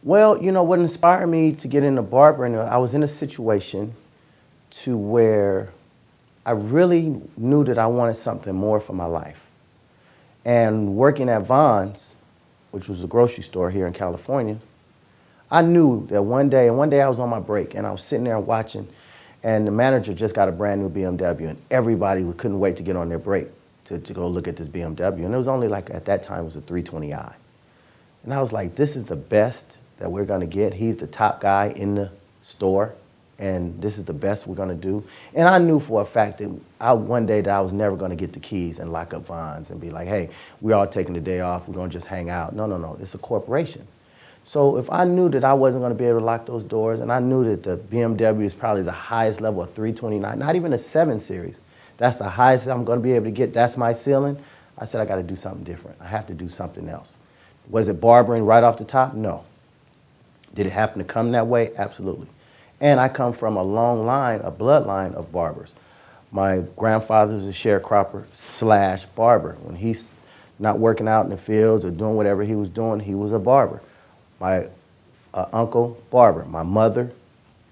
Well, what inspired me to get into barbering, I was in a situation to where I really knew that I wanted something more for my life. And working at Vons, which was a grocery store here in California, I knew that one day I was on my break and I was sitting there watching, and the manager just got a brand new BMW, and everybody couldn't wait to get on their break to go look at this BMW. And it was only like, at that time, it was a 320i. And I was like, this is the best that we're gonna get. He's the top guy in the store, and this is the best we're gonna do. And I knew for a fact that one day that I was never gonna get the keys and lock up Vons and be like, hey, we're all taking the day off, we're gonna just hang out. No, it's a corporation. So if I knew that I wasn't gonna be able to lock those doors, and I knew that the BMW is probably the highest level of 329, not even a 7 Series, that's the highest I'm gonna be able to get, that's my ceiling, I said I gotta do something different. I have to do something else. Was it barbering right off the top? No. Did it happen to come that way? Absolutely. And I come from a long line, a bloodline of barbers. My grandfather was a sharecropper / barber. When he's not working out in the fields or doing whatever he was doing, he was a barber. My uncle, barber. My mother,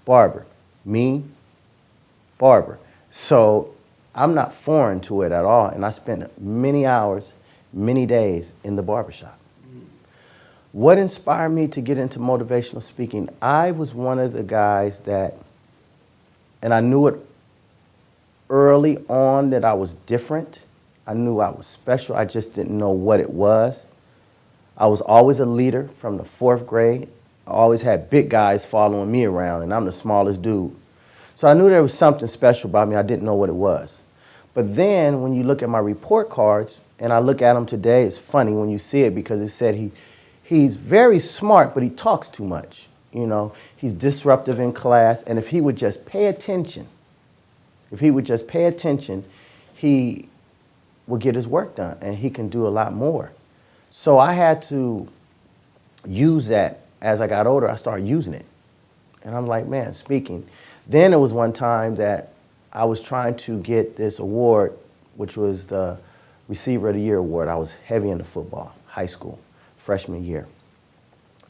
barber. Me, barber. So I'm not foreign to it at all, and I spent many hours, many days in the barbershop. What inspired me to get into motivational speaking? I was one of the guys that, and I knew it early on that I was different. I knew I was special. I just didn't know what it was. I was always a leader from the 4th grade. I always had big guys following me around, and I'm the smallest dude. So I knew there was something special about me. I didn't know what it was. But then when you look at my report cards, and I look at them today, it's funny when you see it because it said he's very smart, but he talks too much. He's disruptive in class, and if he would just pay attention, he will get his work done, and he can do a lot more. So I had to use that. As I got older, I started using it. And I'm like, man, speaking. Then there was one time that I was trying to get this award, which was the Receiver of the Year award. I was heavy into football, high school, freshman year.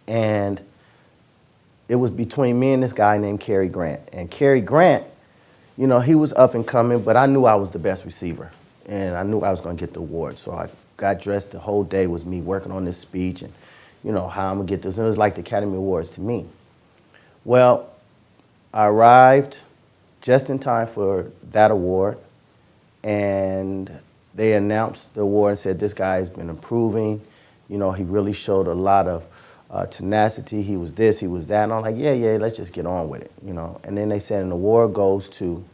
And it was between me and this guy named Cary Grant. And Cary Grant, he was up and coming, but I knew I was the best receiver. And I knew I was going to get the award. So I got dressed. The whole day was me working on this speech and, how I'm going to get this. And it was like the Academy Awards to me. Well, I arrived just in time for that award. And they announced the award and said, this guy has been improving. He really showed a lot of tenacity. He was this, he was that. And I'm like, yeah, let's just get on with it, And then they said an award goes to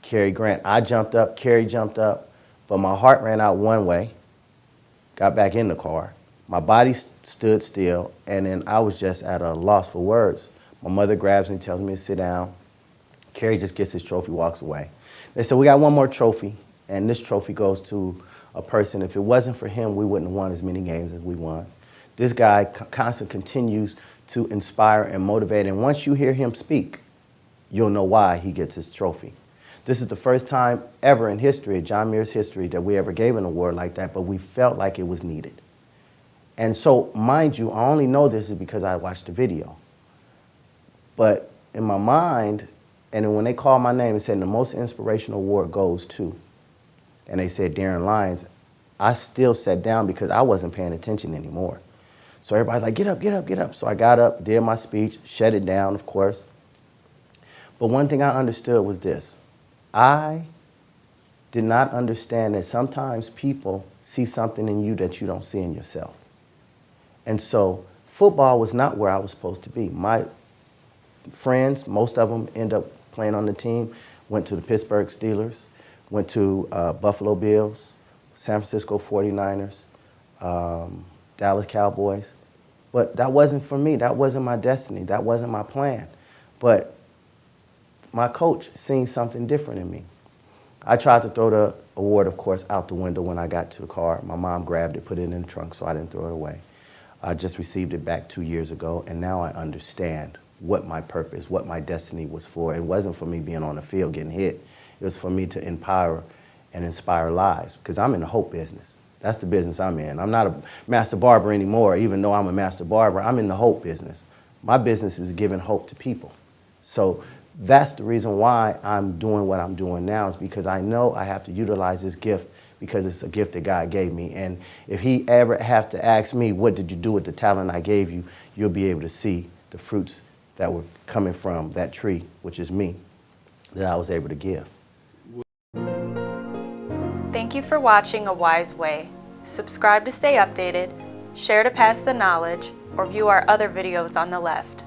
Cary Grant. I jumped up, Cary jumped up, but my heart ran out one way, got back in the car. My body stood still, and then I was just at a loss for words. My mother grabs me, tells me to sit down. Cary just gets his trophy, walks away. They said, we got one more trophy, and this trophy goes to a person. If it wasn't for him, we wouldn't have won as many games as we won. This guy constantly continues to inspire and motivate, and once you hear him speak, you'll know why he gets his trophy. This is the first time ever in history, John Muir's history, that we ever gave an award like that, but we felt like it was needed. And so, mind you, I only know this is because I watched the video. But in my mind, and then when they called my name and said the most inspirational award goes to, and they said Darrin Lyons, I still sat down because I wasn't paying attention anymore. So everybody's like, get up, get up, get up. So I got up, did my speech, shut it down, of course. But one thing I understood was this. I did not understand that sometimes people see something in you that you don't see in yourself. And so football was not where I was supposed to be. My friends, most of them end up playing on the team, went to the Pittsburgh Steelers, went to Buffalo Bills, San Francisco 49ers, Dallas Cowboys. But that wasn't for me. That wasn't my destiny. That wasn't my plan. But my coach seen something different in me. I tried to throw the award, of course, out the window when I got to the car. My mom grabbed it, put it in the trunk, so I didn't throw it away. I just received it back 2 years ago, and now I understand what my purpose, what my destiny was for. It wasn't for me being on the field getting hit. It was for me to empower and inspire lives, because I'm in the hope business. That's the business I'm in. I'm not a master barber anymore, even though I'm a master barber. I'm in the hope business. My business is giving hope to people. So that's the reason why I'm doing what I'm doing now, is because I know I have to utilize this gift, because it's a gift that God gave me. And if he ever have to ask me, what did you do with the talent I gave you, you'll be able to see the fruits that were coming from that tree, which is me, that I was able to give. Thank you for watching A Wise Way. Subscribe to stay updated, share to pass the knowledge, or view our other videos on the left.